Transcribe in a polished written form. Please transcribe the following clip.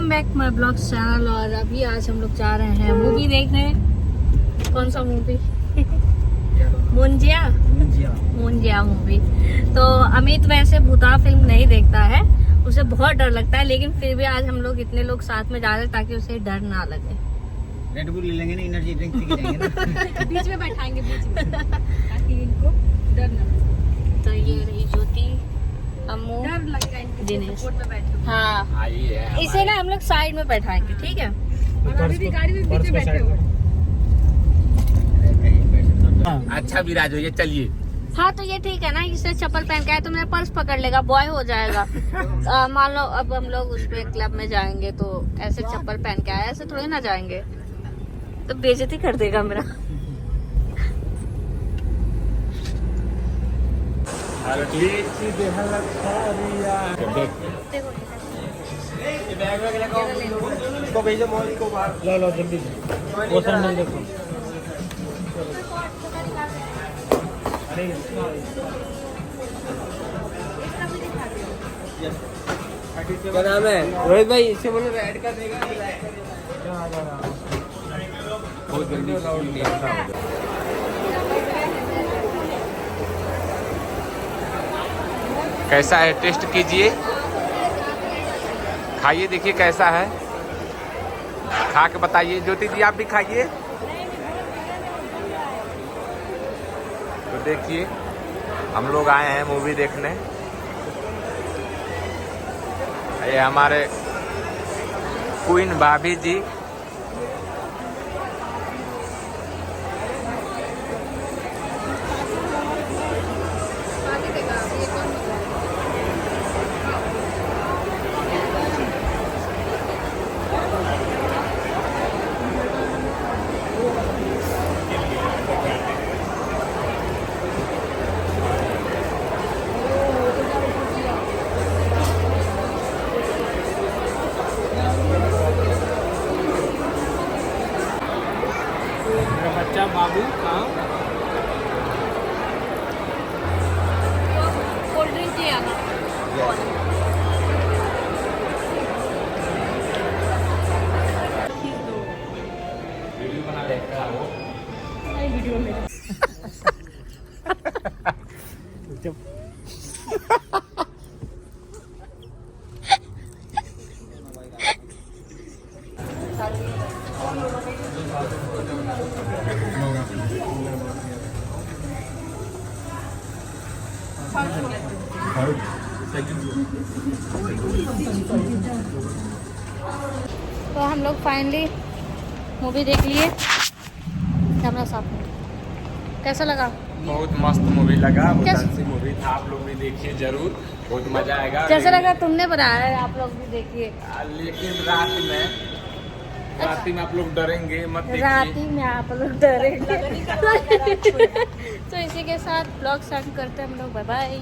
Welcome back my blogs channel. और अभी आज हम लोग जा रहे हैं मूवी देखने। कौन सा मूवी? मुंजिया मूवी। तो अमित वैसे भूता फिल्म नहीं देखता है, उसे बहुत डर लगता है, लेकिन फिर भी आज हम लोग इतने लोग साथ में जा रहे हैं ताकि उसे डर ना लगे। रेड बुल ले लेंगे ना, एनर्जी ड्रिंक पी के जाएंगे ना। बीच में बैठाएंगे, बीच में, ताकि इनको डर ना लगे। तो ये रही ज्योति, अम्मू, डर लगेगा इनके दिनेश में बैठे। हाँ, इसे ना हम लोग साइड में बैठाएंगे, ठीक है? और अभी भी गाड़ी में बीच में बैठे हो। अच्छा विराज हो, ये चलिए। हाँ तो ये ठीक है ना, इससे चप्पल पहन के आए तो मेरा पर्स पकड़ लेगा, बॉय हो जाएगा। मान लो अब हम लोग उस पे क्लब में जाएंगे तो ऐसे चप्पल पहन के आए, ऐसे थोड़ी ना जाएंगे, तो बेइज्जती कर देगा मेरा। लो जल्दी वो सर नहीं देखो। क्या नाम है रोहित भाई? इससे बोलो ऐड कर देगा। बहुत जल्दी कैसा है, टेस्ट कीजिए, खाइए, देखिए कैसा है, खा के बताइए। ज्योति जी आप भी खाइए। तो देखिए हम लोग आए हैं मूवी देखने। ये हमारे क्वीन भाभी जी, बच्चा बाबू कहाँ? कोल्ड ड्रिंक ले आना। वीडियो में तो हम लोग फाइनली मूवी देख लिए। कैमरा साफ है। कैसा लगा? बहुत मस्त मूवी लगा, बहुत कैसे? अच्छी मूवी था। आप लोग भी देखिए जरूर, बहुत मजा आएगा। कैसा लगा? तुमने बनाया है, आप लोग भी देखिए। लेकिन रात में आप लोग डरेंगे मत, रात देखिए। में आप लोग डरेंगे। तो इसी के साथ ब्लॉग स्टार्ट करते हैं हम लोग। Bye bye.